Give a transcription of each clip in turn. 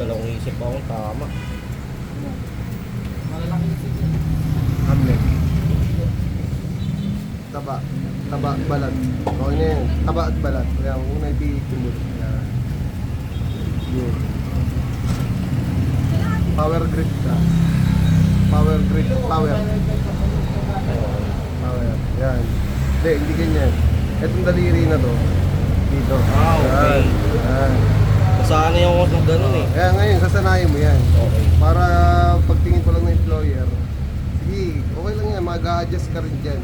Nagdalawang isip ako, tama. Malalaki yung sige. Hamlet. Taba. Taba at balat. Okay na yan. Taba at balat. Kaya kung una ipihit yung buto. Yan. Yun. Power grip ka. Power grip. Power. Ayun. Power. Yan. Hindi, hindi ganyan. Itong daliri na to. Dito. Ah, okay. Yan. Saan yung ako ng ganun eh. Kaya ngayon, sasanayin mo yan. Okay. Para pagtingin pa lang ng employer, sige, okay lang yan, mag-a-adjust ka rin dyan.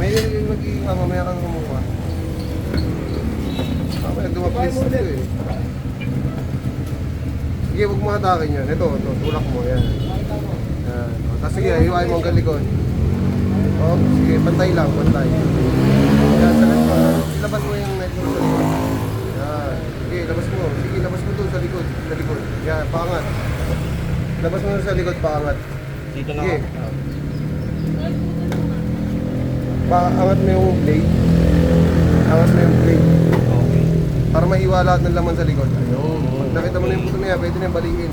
May magiging mamamaya kang kumuha. Mamaya dumaplis ito eh. Sige, huwag mo hatakin yan. Ito, tulak mo, yan. Yan. O, tapos sige, hiwain mo ang galikon. O, sige, pantay lang, pantay. Yan, salat mo. Ilabas mo yung net mo sa likod. Yan. Sige, labas mo. Sige, labas mo doon sa likod. Sa likod. Yan, paangat. Labas mo sa likod, paangat. Dito na Sige. ako. Paangat mo yung blade. Angat mo yung blade. Okay. Para mahiwa lahat ng laman sa likod. Ayun. Pag nakita mo na yung buto na yan, pwede na yung balikin.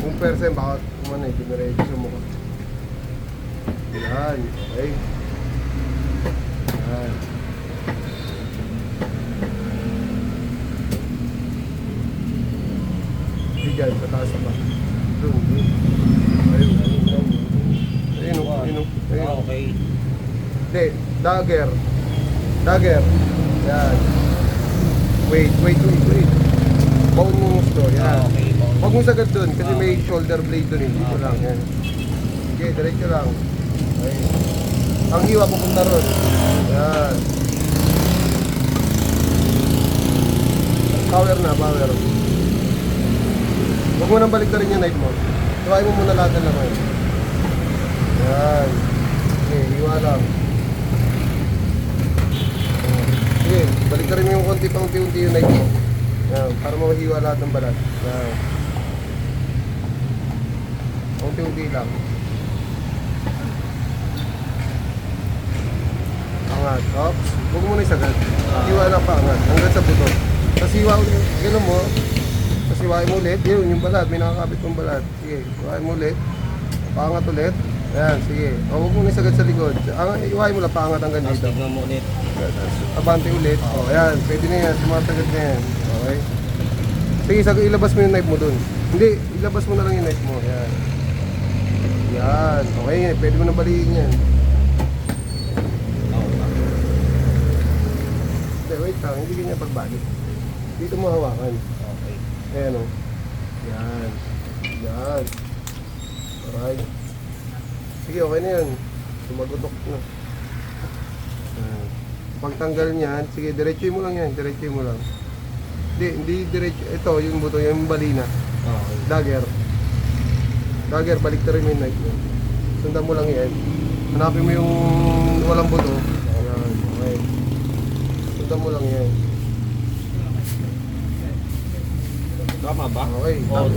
Kung percent, baka kumana eh, pinaready sa mukha. Yan. Okay. Yan. Hindi dyan, sa taas pa. Doon, doon. Ayun, ayun. Ayun, ayun, ayun. Ah, okay. Hindi, dagger. Dagger. Yan. Wait. Baon mo gusto. Ah, Yan. okay. Huwag mo sagad dun kasi may shoulder blade dun eh. Dito lang. Yan. Sige, diretso lang. Okay. Ang hiwa pupunta ron. Yan. Power na, power. Huwag mo nang balik na rin yung knife mo. Tuwain mo muna lahat ng laman. Yan. Okay, hiwa lang. Sige, balik ka rin mo yung konti pang unti-unti yung knife mo. Yan, para mahiwa lahat ng balat. Yan. Unti-unti lang. Angat. Oops. Huwag mo na isagad. Hiwa lang pa angat. Hanggang sa buto. Tapos hiwa ulit. Gano'n mo. Tapos hiwain mo ulit. Yun, yung balat. May nakakapit kong balat. Sige, hiwain mo ulit. Paangat ulit. Ayan, sige. O, huwag mo na isagad sa likod. Hiwain mo lang paangat hanggang Tapos dito. tignan mo ulit. Abante ulit. O, ayan. Pwede na yan. Sumatagad na yan. Okay. Sige, ilabas mo yung knife mo dun. Hindi, ilabas mo na lang yung knife mo. Ayan. Yan. Okay, pwede mo na balikin yan. Hindi, wait lang. Hindi ganyan pagbalik. Dito mo hawakan. Okay. Ayan o. Yan. Yan. Alright. Sige, okay na yan. Sumagutok na. Yan. Pagtanggal niyan, sige, diretsuin mo lang yan. Diretsuin mo lang. Hindi diretso. Ito, yung buto, yung balina. Okay. Dagger. Dagger, balik na rin yung knife mo. Sundan mo lang yan. Hanapin mo yung walang buto. Ayan, okay. Sundan mo lang yan. Tama ba? Okay. Oo,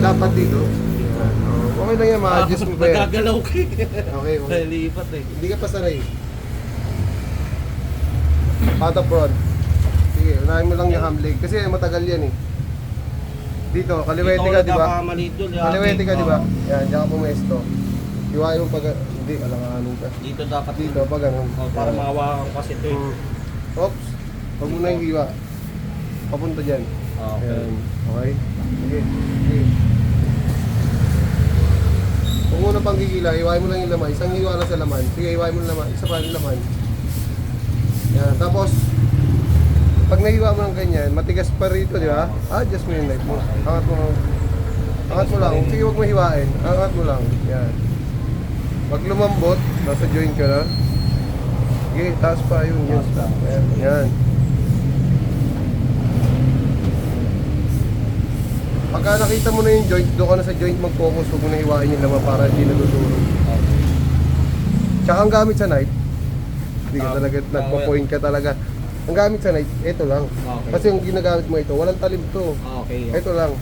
Dapat dito. Ayan. Okay lang yan, ma-adjust mo pa yan. Nagagalaw ka eh. Okay, okay. Lipat eh. Hindi ka pa sanay. Pata front. Sige, unahin mo lang yung ham leg. Kasi matagal yan eh. Dito, kaliwete ka, di ba? Kaliwete ka, di ba? Yan, diyan ka pumesto. Hiwain mo pag... Hindi, alanganin ka. Dito dapat Dito, pag ganun. Oh, para mahawakan kasi ito eh. Oops. Huwag mo na yung hiwa. Papunta dyan. Okay. Ayan. Okay? Sige. Sige. Kung una pang gigila, hiwain mo lang yung laman. Isang hiwa lang sa laman. Sige, hiwain mo lang laman. Isa pa yung laman. Yan. Tapos, pag nahiwa mo ng ganyan, matigas pa rito, di ba? Adjust mo yung knife mo. Angat mo. Angat mo lang. Sige, huwag mo hiwain. Angat mo lang. Yan. Pag lumambot, nasa joint ka na. Sige, taas pa yun. Yun. Yan. Yan. Pagka nakita mo na yung joint, doon ka na sa joint mag-focus. Huwag mo na hiwain yung laman para hindi natutulog. Tsaka ang gamit sa knife, hindi ka talaga, nagpo-point ka talaga. Ang gamit sa knife, ito lang. Okay. Kasi yung ginagamit mo ito, walang talim to. Okay. Ito lang.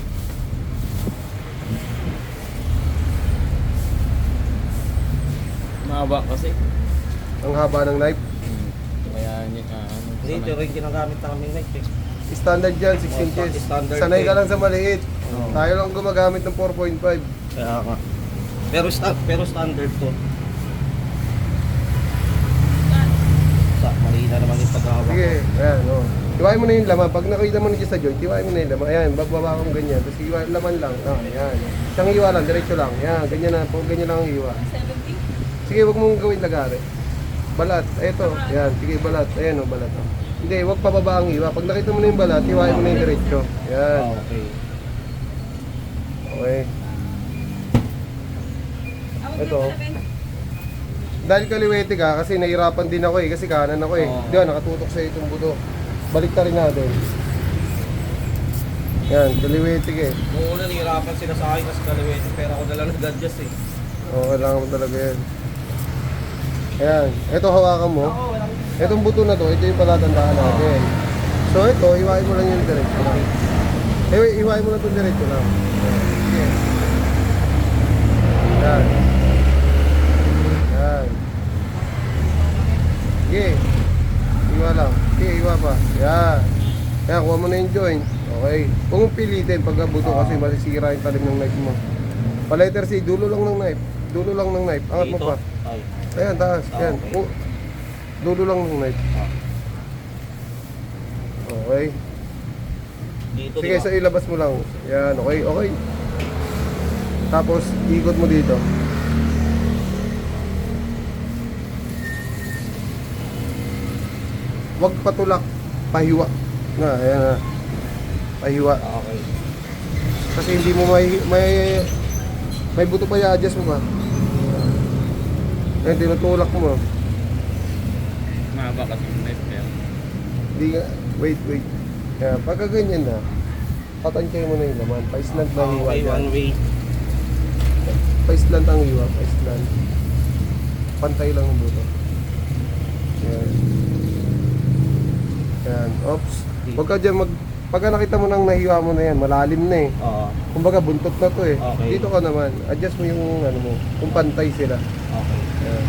Mahaba kasi. Ang haba ng knife. Kaya ano. Dito rin ginagamit namin knife eh. Standard yan, 6 Oh, inches. standard Sanay ka eh. lang sa maliit. Oo. Tayo lang gumagamit ng 4.5. Kaya nga. Pero standard to. Mali na naman yung paghawak. Sige, ayan, o. Iwain mo na yung laman. Pag nakita mo na dyan sa joint, iwain mo na yung laman. Ayan, bababa kong ganyan. Tapos iwain laman lang. Ah, ayan. Siyang iwa lang, diretso lang. Ayan, ganyan na. Ganyan lang ang iwa. 70? Sige, wag mong gawin lagari. Balat. Eto. Ayan, sige, balat. Ayan, o, balat. Oh. Hindi, wag pababa ang iwa. Pag nakita mo na yung balat, iwain mo na yung diretso. Ayan. Ah, okay. Okay. Ito. Dahil kaliwete ka, kasi nahirapan din ako eh, kasi kanan ako eh. Oo. Diyan, nakatutok sa itong buto. Balik rin natin. Yan, kaliwete ka eh. Noong una nahihirapan sila sa akin kasi kaliwete, pero ako na lang nag-adjust eh. Oo, kailangan mo talaga yan. Ayan, ito hawakan mo. Oo, walang... Itong buto na to, ito yung palatandaan natin. So ito, iwain mo lang yung diretso lang. Iwain mo lang itong diretso lang. Sige. Yan. Yan. Sige. Iwa lang. Sige, iwa pa. Yan. Yan, kuha mo na yung joint. Okay. Huwag mong pilitin pagka buto kasi masisira yung talim ng knife mo. Pa-letter C, dulo lang ng knife. Dulo lang ng knife. Angat mo Dito. pa. Ay. Ayan, taas. Yan. Okay. Oh, dulo lang ng knife. Okay. Dito, Sige, diba? so ilabas mo lang. Yan, okay, okay. Tapos, ikot mo dito. Huwag patulak, pahiwa. Na, ayan na. Pahiwa. Ah, okay. Kasi hindi mo may buto pa i-adjust mo ba? Ayan, tinutulak mo. Mahaba kasi yung knife kaya. Hindi nga, wait. Kaya pagka ganyan na, patansya mo na yung laman. Pa-islant na hiwa Okay, dyan. one way. Pa-islant ang hiwa, pa-islant. Pantay lang ang buto. Yan. Yan, oops. Huwag ka dyan pagka nakita mo nang nahiwa mo na yan, malalim na eh. Oo. Kumbaga buntot na to eh. Okay. Dito ka naman, adjust mo yung ano mo, kung pantay sila. Okay. Yan.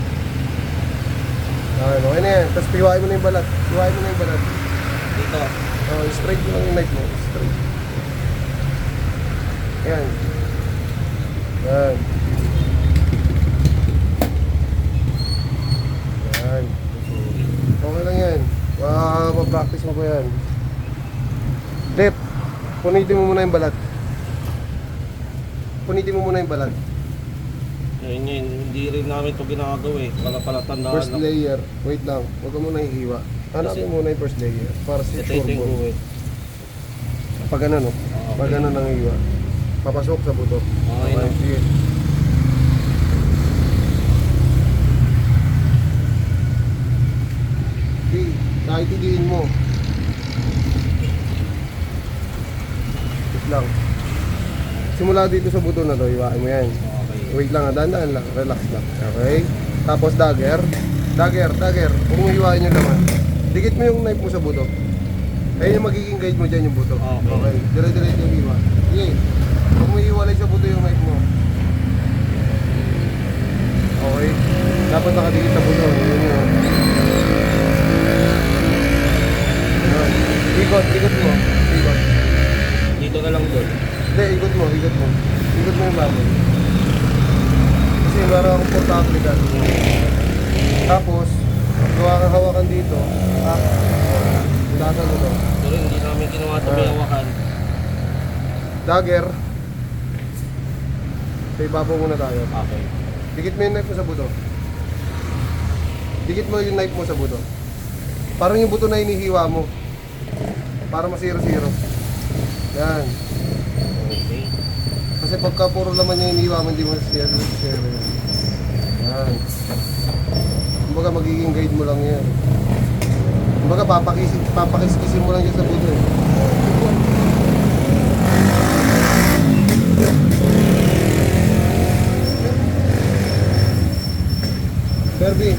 Okay na yan. Tapos piwain mo na yung balat. Piwain mo na yung balat. Dito. Oh, straight mo lang yung knife mo. Straight. Yan. Yan. Yan. Okay lang yan. Ma-practice mo ko yan. Left. Punitin mo muna yung balat. Punitin mo muna yung balat. Yun, hindi rin namin ito ginagawa eh. Pala tandaan First layer. Wait lang. Huwag ka muna hihiwa. Hanapin muna yung first layer. Para sa Ito sure yung ball. guhit. Pag ano no? Okay. Pag ano nang hiwa. Papasok sa buto. Okay na. Sige. Di, kahit idiin mo. Wait lang. Simula dito sa buto na to, iwain mo yan. Okay. Wait lang, dahan-dahan lang, relax lang. Okay? Tapos dagger. Dagger. Huwag mo hiwain yung laman. Dikit mo yung knife mo sa buto. Ayun yung magiging guide mo dyan yung buto. Okay. Dire-diretso yung hiwa. Sige. Huwag mo hiwalay sa buto yung knife mo. Okay. Dapat nakadikit sa buto. Yun yun. Yun. Ikot mo. Ikot. Dito na lang doon. Hindi, ikot mo. Ikot mo yung baboy. Kasi meron akong portable ka. Tapos, gawa kang hawakan dito. Dasan mo to. Pero hindi namin ginawa ito may hawakan. Dagger. So, ibabaw muna tayo. Okay. Dikit mo yung knife mo sa buto. Dikit mo yung knife mo sa buto. Parang yung buto na hinihiwa mo. Para masiro-siro. Yan. Okay. Kasi pagka puro laman yung hinihiwa mo, hindi mo masiro-siro. Yan. Kumbaga magiging guide mo lang yan. Kumbaga papakiskisin mo lang dyan sa buto eh. Kirby,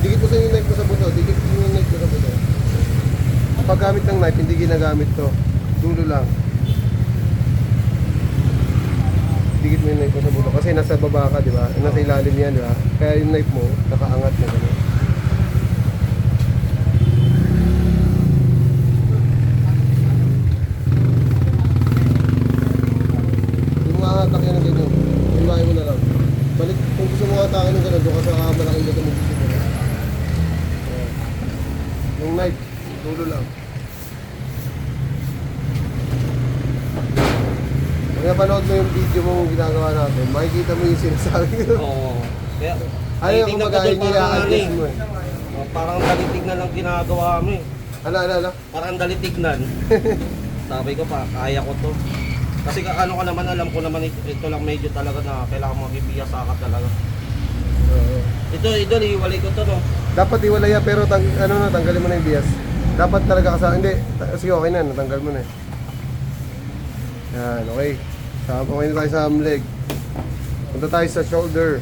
dikit mo sa yung knife mo sa buto. Dikit mo yung knife mo sa buto. Pag gamit ng knife, hindi ginagamit to. Dulo lang. Dikit mo yung knife mo sa buto. Kasi nasa baba ka, di ba? Nasa ilalim yan, di ba? Kaya yung knife mo, nakaangat na gano'n. Yung knife, dulo lang. Kung napanood mo yung video mo ginagawa natin, makikita mo yung sinasabi ko. Oo. Kaya, Ano yung tingnan ko kumbaga, doon hindi parang ano na-adjust eh. mo eh. Parang dalitig na lang ginagawa mo eh. Ano? Parang dalitignan. Sabi ko pa, kaya ko to. Kasi ano ko naman, alam ko naman ito lang medyo talaga na kailangan magibiyasa ka talaga. Oo. Ito, iwalay ko to no. Dapat iwalay yan, pero tanggalin mo na yung bias. Dapat talaga hindi. Sige, okay na, natanggal mo na eh. Yan, okay. Okay na tayo sa arm leg. Punta tayo sa shoulder.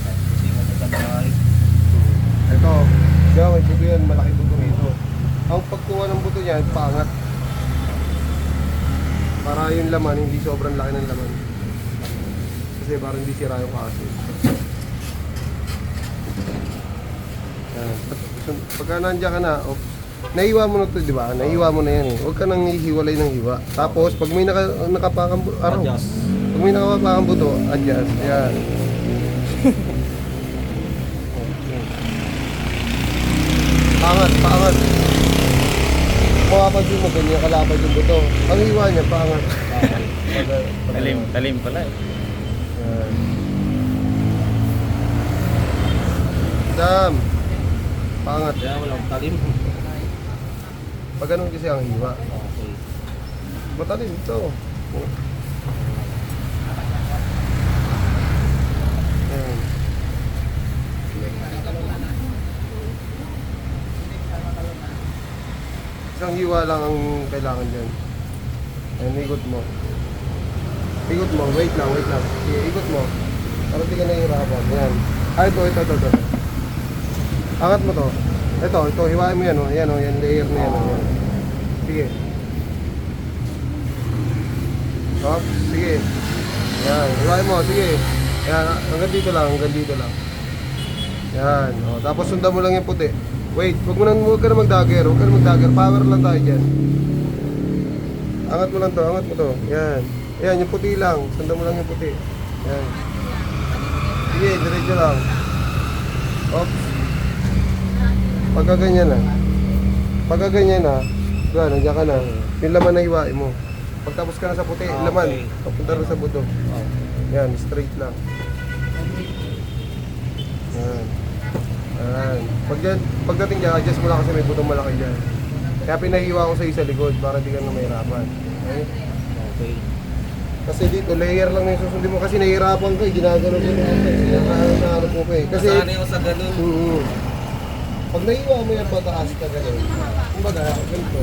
Kasi mo tayo. Ito, diyan may buto yan, malaki buto rito. Ang pagkuha ng buto niyan, paangat. Para yung laman, hindi sobrang laki ng laman. Kasi parang hindi sira yung kaso. Yan. Pagka nandiyan ka na, nahiwa mo na to, di ba? Nahiwa mo na yan eh. Huwag ka nang hihiwalay ng hiwa. Tapos, pag may nakapakang buto, Adjust. pag may nakapakang buto, adjust. Yan. Paangat. Makapansin mo, ganyan kalapad yung buto. Ang hiwa niya, paangat. Talim pala eh. Yan. Dam. Paangat. Kaya walang talim. Pag ganun kasi ang hiwa. Okay. Matalim ito. Yan. Isang hiwa lang ang kailangan dyan. Ayan, ikot mo. Ikot mo, wait lang. Sige, ikot mo. Para di ka nahihirapan. Yan. Ito. Angat mo to. Ito, hiwain mo yan, oh. Yan, oh, yan, layer na yan, oh. Yan. Sige. Oh, sige. Yan, hiwain mo, sige. Yan, hanggang dito lang. Yan, oh. Tapos sundan mo lang yung puti. Wait, huwag ka na mag-dagger. Power lang tayo dyan. Angat mo to. Yan. Yan, yung puti lang. Sundan mo lang yung puti. Yan. Sige, diretso lang. Oops. Pagka ganyan na. Diba, nandiyan ka na. Yung laman na hiwain mo. Pagtapos ka na sa puti, Okay. laman. Papunta na sa buto. Yan, straight lang. Yan. Yan. Pagdating dyan, adjust mo lang kasi may butong malaki dyan. Kaya pinahiwa ko sa isa likod para di ka na mahirapan. Okay? Okay. Kasi dito, layer lang na yung susundin mo kasi nahihirapan ka eh. Ginagano ko naman eh. Nahanap mo pa eh. Kasi, Nasanay ako sa ganun. pag nahiwa mo yan pataas ka gano'n. Kumbaga, ganito.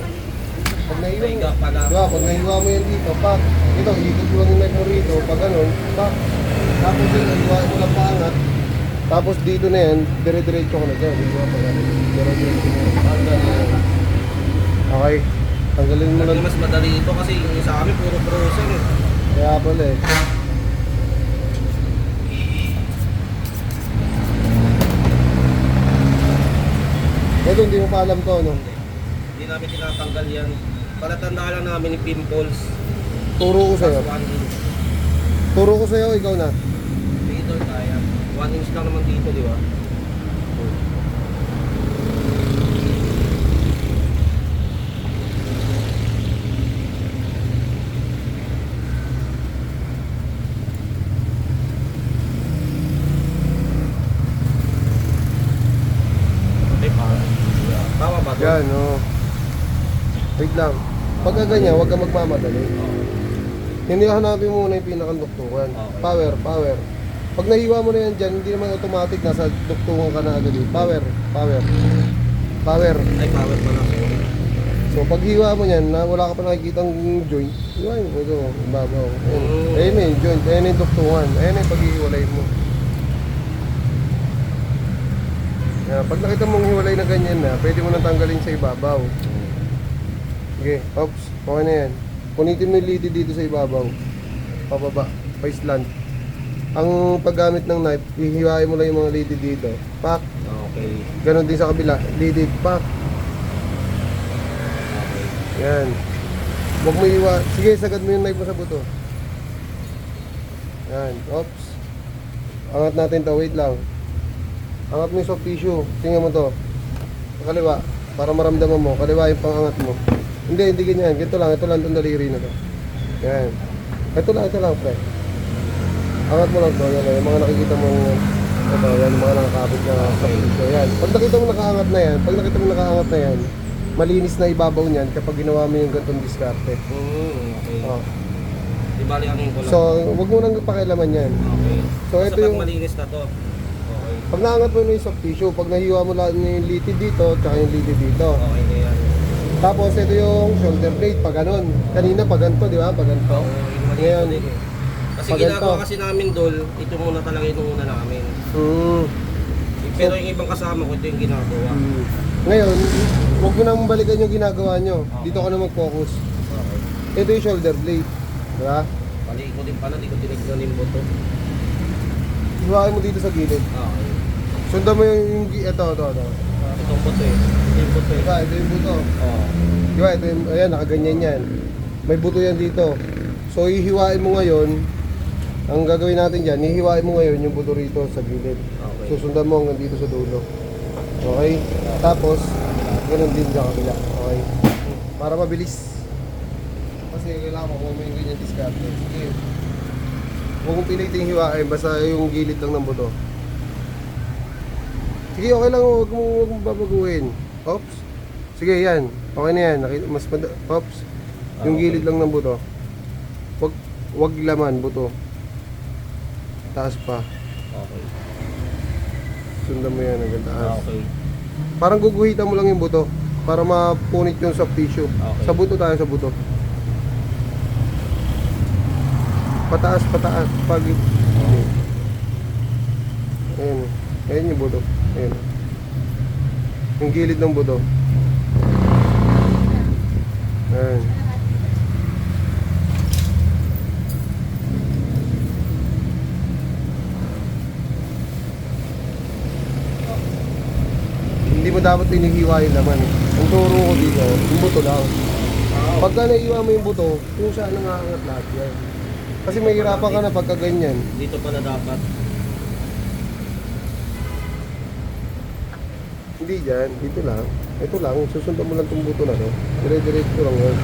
Pag nahiwa mo, Taiga pala. diba, pag nahiwa mo yan dito, pak, ito, ikot mo lang yung knife mo rito, pag gano'n, pak. Tapos yun, nahiwain mo lang paangat. Tapos dito na yan, dire-diretso ko na dyan. Hiwa pa yan. Dire-diretso na yan. Tanggal na yan. Okay. Tanggalin mo lang. Lagi mas madali ito kasi yung sa amin puro frozen eh. Kaya pala eh. Ito, hindi mo pa alam to, no? Hindi namin tinatanggal yan. Palatandaan lang namin yung pimples. Turo ko sa'yo. Plus 1 inch. Turo ko sa'yo, ikaw na. Dito kaya. 1 inch lang naman dito, di ba? Tama ba ito? Yan, no? Wait lang. Pagka ganyan, huwag ka magmamadali. Hindi hanapin mo muna yung pinakanduktungan. Okay. Power. Pag nahiwa mo na yan dyan, hindi naman automatic nasa duktungan ka na agad. Power. Ay, power pala. So pag hiwa mo yan, na wala ka pa nakikitang joint, hiwain mo ito, ibabaw. Ayun na yung joint, ayun na yung duktungan, ayun na yung paghihiwalay mo. Pag nakita mong hiwalay na ganyan na, pwede mo nang tanggalin sa ibabaw. Sige, oops, okay na yan. Punitin mo yung lidi dito sa ibabaw. Pababa, pa-slant. Ang paggamit ng knife, hihiwain mo lang yung mga lidi dito. Pak. Okay. Ganon din sa kabila, lidi, pak. Yan. Huwag mo iwa. Sige, sagad mo yung knife mo sa buto. Yan. Oops. Angat natin to. Wait lang. Angat mo yung soft tissue. Tingnan mo to. Sa kaliwa. Para maramdaman mo. Kaliwa yung pangangat mo. Hindi ganyan. Ganito lang. Ito lang itong daliri na to. Yan. Ito lang, pre. Angat mo lang to. Yan. Yung mga nakikita mo. Ito. Yan. Yung mga nakakabit na soft tissue. Yan. Pag nakita mo nakaangat na yan. Malinis na ibabaw niyan kapag ginawa mo yung gantong diskarte. Okay. Oh. Di bali ang ko lang. So, wag mo nang pakialaman yan. Okay. So, ito pag yung... malinis na to. Okay. Pag naangat mo na yung soft tissue, pag nahiwa mo lahat yung litid dito, tsaka yung litid dito. Okay na yan. Tapos, ito yung shoulder blade, pag ganun. Kanina, pag ganito, di ba? Pag ganito. Oo, yung malinis Ngayon, din eh. Kasi pag ginagawa ganito. kasi namin dol, ito muna talaga yung una namin. Pero yung ibang kasama ko, ito yung ginagawa. Ngayon, huwag mo nang balikan yung ginagawa nyo. Dito ka na mag-focus. Okay. Ito yung shoulder blade. Di ba? Mali ko din pala, di ko tinignan yung buto. Hiwain mo dito sa gilid. Okay. Sundan mo ito. Itong buto eh. Ito yung buto eh. Diba? Ito yung buto. Oo. Diba? Ito yung, ayan, nakaganyan yan. May buto yan dito. So, hihiwain mo ngayon. Ang gagawin natin dyan, hihiwain mo ngayon yung buto rito sa gilid. Okay. Susundan mo hanggang dito sa dulo. Okay? Tapos, ganun din sa kabila. Okay? Para mabilis. Kasi kailangan mo kung may ganyan diskarte. Sige. Huwag mong piliting hiwain, basta yung gilid lang ng buto. Sige, okay lang. Huwag mong babaguhin. Oops. Sige, yan. Okay na yan. Oops. Yung gilid lang ng buto. Huwag laman, buto. Taas pa. Okay. Sundan mo yan hanggang taas. Okay. Parang guguhitan mo lang yung buto para mapunit yung soft tissue. Okay. Sa buto tayo, sa buto. Pataas. Pag... Ayan. Ayan yung buto. Ayan. Yung gilid ng buto. Ayan. Hindi mo dapat hinihiwa yung laman. Ang turo ko dito, yung buto lang. Pagka naiiwa mo yung buto, kung saan nangangat lahat yan. Kasi mahirapan ka na pagka ganyan. Dito pala dapat. Hindi dyan, dito lang. Ito lang, susundan mo lang itong buto na to. Dire-diretso lang yan.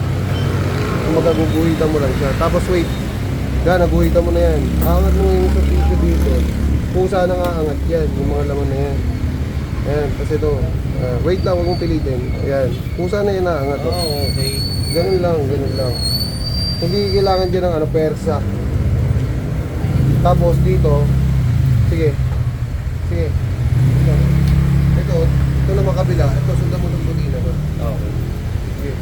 Kung magaguguhitan mo lang siya. Tapos wait. Naguhitan mo na yan. Angat mo yung sa tissue dito. Kung saan nangangat yan, yung mga laman na yan. Ayan, kasi ito. Wait lang, huwag mong pilitin. Ayan. Kung saan na yan naangat to. Okay. Ganun lang. Hindi kailangan dyan ng persa. Tapos dito, sige. Ito naman kabila. Ito, sundan mo ng puti na to. Okay. Sige.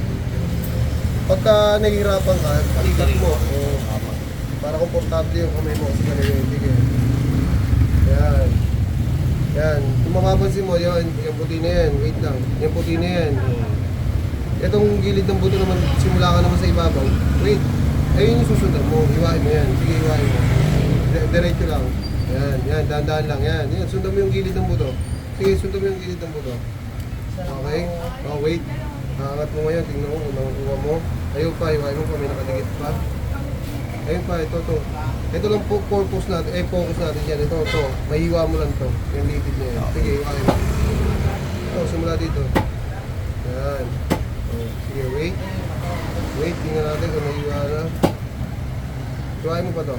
Pagka nahihirapan ka, palikat mo. Tama. Para komportable yung kamay mo. Kasi ganun. Sige. Yan. Kung mapapansin mo, yung puti na yan. Wait lang. Yung puti na yan. Itong gilid ng buto naman, simula ka naman sa ibabaw. Wait. Ayun yung susundan mo. Hiwain mo yan. Sige, hiwain mo. Diretso lang. Yan. Dahan-dahan lang. Yan. Sundan mo yung gilid ng buto. Sige, sundan mo yung gilid ng buto. Okay? Oh, wait. Aangat mo ngayon. Tingnan mo kung nakukuha mo. Ayun pa. Hiwain mo pa. May nakadikit pa. Ayun pa. Ito. Ito lang po focus natin. Focus natin yan. Ito. Mahiwa mo lang to. Yung litid niya yan. Sige, hiwain mo. Ito, simula dito. Yan. Oh, sige, wait. Tingnan natin kung nahiwa na. Hiwain mo pa to.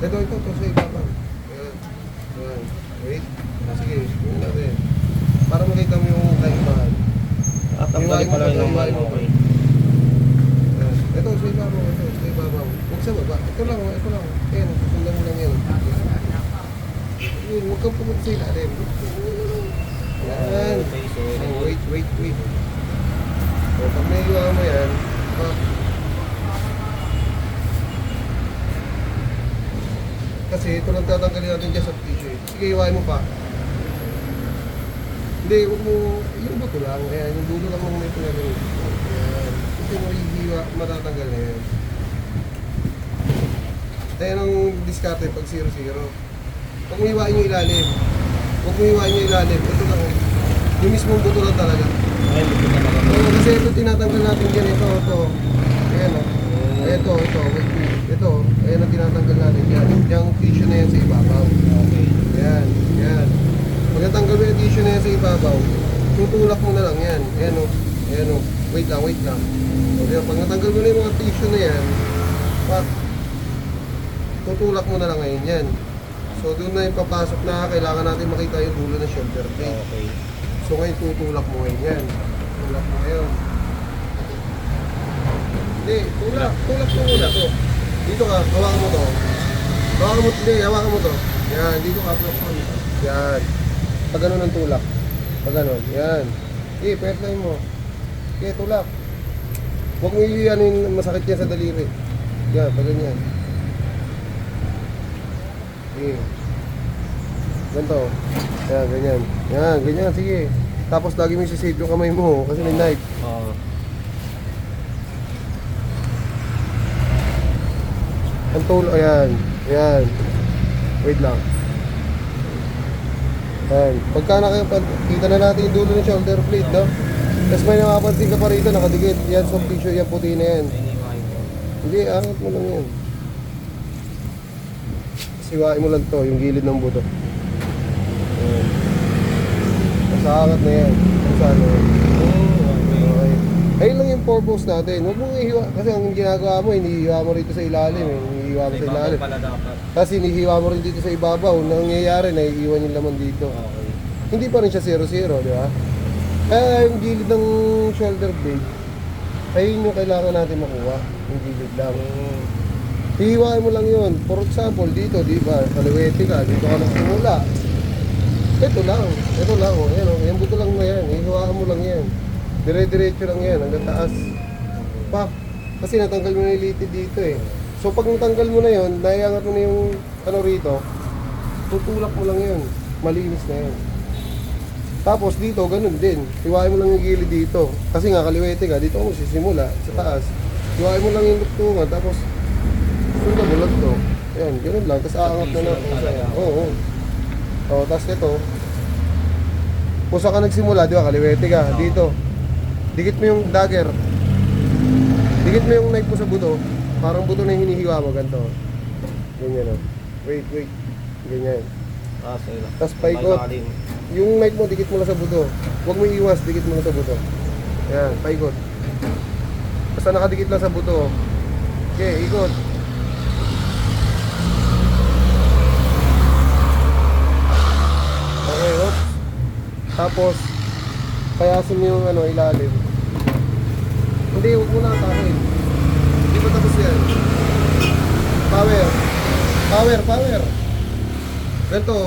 Ito. Ito, sa ibabaw. Yan. Wait. Sige, tingnan natin. Para makita mo yung kaibahan. Tatanggalin pala yung hiwain mo. okay. Yan. Ito, sa ibabaw. Huwag sa baba. Ito lang. Ayan, susundan mo lang yan. Yun, huwag kang pumunta sa ilalim. Yan. Okay, so Oh, wait. So, pag naiwa mo yan, kasi ito lang tatanggalin natin dyan sa tissue eh. Sige, iwain mo pa. Hindi, huwag mo, yung buto lang. Ayan, yung dulo lang mong may pinagaling. Ayan. Kasi mo ihiwa, matatanggal na yan. Ayan ang diskarte pag 0-0. Huwag mo hiwain yung ilalim. Ito lang. Yung mismong buto lang talaga. Ay, buto talaga. Oo, kasi ito tinatanggal natin dyan. Ito. Ayan o. Ito. Ito. Ayan ang tinatanggal natin dyan. Yung tissue na yan sa ibabaw. Okay. Yan. Pag natanggal mo yung tissue na yan sa ibabaw, tutulak mo na lang yan. Ayan o. Wait lang. So, yan, pag natanggal mo na yung mga tissue na yan, tutulak mo na lang ngayon yan. So doon na yung papasok na kailangan natin makita yung dulo ng shoulder blade. Okay. So ngayon tutulak mo ngayon yan. Tulak mo ngayon. Hindi, tulak mo muna to. Dito ka, hawakan mo to. Hawakan mo to. Yan, dito ka, yan. Pag ganun ang tulak. Pag ganun, yan. Pertline mo. Tulak. Huwag mo ano yung masakit yan sa daliri. Yan, pag ganyan. Ganito. Yan, ganyan, sige. Tapos lagi mo isisave yung kamay mo kasi may knife. Oo. Ang tool, ayan. Wait lang. Ayan. Pagka kita na natin yung dulo ng shoulder blade, no? Tapos may nakapansin ka pa rito, nakadikit. Yan, soft tissue, yan, puti na yan. Hindi, angat mo lang yan. Siwain mo lang to, yung gilid ng buto. Ayan. Masangat na yan. Masano yan. Okay. Ayun lang yung purpose natin. Huwag mong ihiwa. Kasi ang ginagawa mo, hinihiwa mo rito sa ilalim. Hinihiwa mo sa ilalim. Tapos hinihiwa mo rin dito sa ibabaw. Nangyayari, naiiwan yung laman dito. Okay. Hindi pa rin siya 0-0, di ba? Kaya yung gilid ng shoulder blade, ayun yung kailangan natin makuha. Yung gilid lang. Hihiwain mo lang yun. For example, dito, di ba? Kaliwete ka, dito ka nagsimula. Ito lang. Oh. Ayan, oh. Yung buto lang mo yan. Hihiwaan mo lang yan. Dire-diretso lang yan, hanggang taas. Pap. Kasi natanggal mo na yung litid dito eh. So pag natanggal mo na yun, naiangat mo na yung ano rito, tutulak mo lang yun. Malinis na yun. Tapos dito, ganun din. Hiwain mo lang yung gilid dito. Kasi nga, kaliwete ka, dito ako sisimula, sa taas. Hiwain mo lang yung luktungan, tapos sundan mo lang to. Ayan, ganun lang. Tapos aangat na natin sa... Oo. Tapos ito. Kung saan ka nagsimula, di ba, kaliwete ka, dito. Dikit mo yung dagger. Dikit mo yung knife mo sa buto. Parang buto na yung hinihiwa mo, ganito. Ganyan o. Wait. Ganyan. Tapos paikot. Yung knife mo, dikit mo lang sa buto. Huwag mo iwas, dikit mo lang sa buto. Yan, paikot. Basta nakadikit lang sa buto. Okay, ikot. Okay, oops. Tapos, payasin mo yung ilalim. Hindi, huwag mo na atakin. Hindi pa tapos yan. Power. Ganito.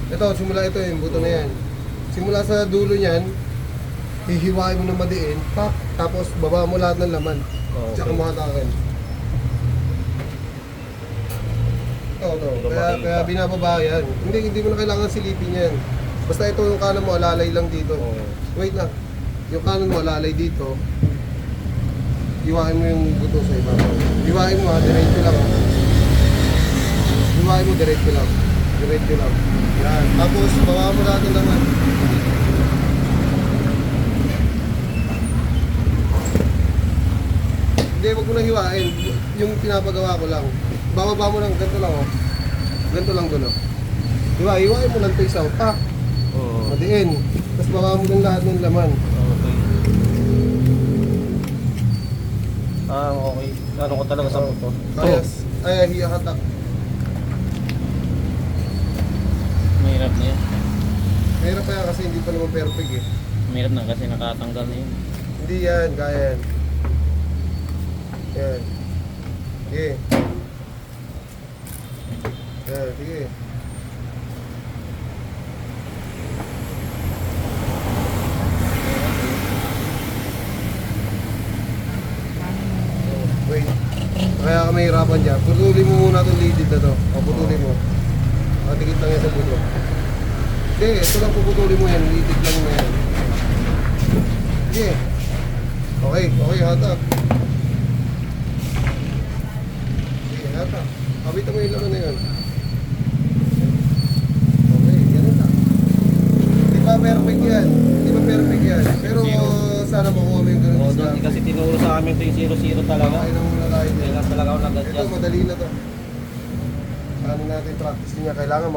Ito, simula ito yung buto na yan. Simula sa dulo niyan, hihiwain mo ng madiin, tapos baba mo lahat ng laman. Okay. Tsaka mga takin. Ito. Kaya binababa yan. Hindi mo na kailangan silipin yan. Basta ito yung kanan mo, alalay lang dito. Wait lang. Yung kanan mo, alalay dito. Hiwain mo yung buto sa ibabaw. Hiwain mo diretso lang. Hiwain mo diretso lang. Yan. Tapos, bawa mo natin naman. Hindi, wag mo na hiwain. Yung pinapagawa ko lang. Bababa mo lang, ganito lang oh. Ganito lang dulo. Diba, hiwain mo lang ito isaw. Madiin. Tapos bawa mo lang lahat ng laman. Okay. Okay. Ano ko talaga sa buto? Ayos. Ay, hiyahatak. Mahirap na yan. Mahirap pa yan kasi hindi pa naman perfect eh. Mahirap na kasi nakatanggal na yun. Hindi yan, kaya yan. Yan. Sige. Yan, sige. Wait. Kaya ka mahirapan dyan. Putulin mo muna itong lidid na to. O, putulin mo. Matikit lang yan sa buto. Hindi, ito lang puputulin mo yan. Lidid lang mo yan. Sige. Okay, hatak. Sige, hatak. Kabitan mo yung laman na yun. Okay, ganun lang. Hindi pa perfect yan. Hindi pa perfect yan. Pero sana makuha mo yung ganun O, discount. kasi tinuro sa amin ito yung 0-0 talaga. Okay na muna tayo. Kailan talaga ako Ito, nag-adjust. madali na to. Ano natin practice niya, kailangan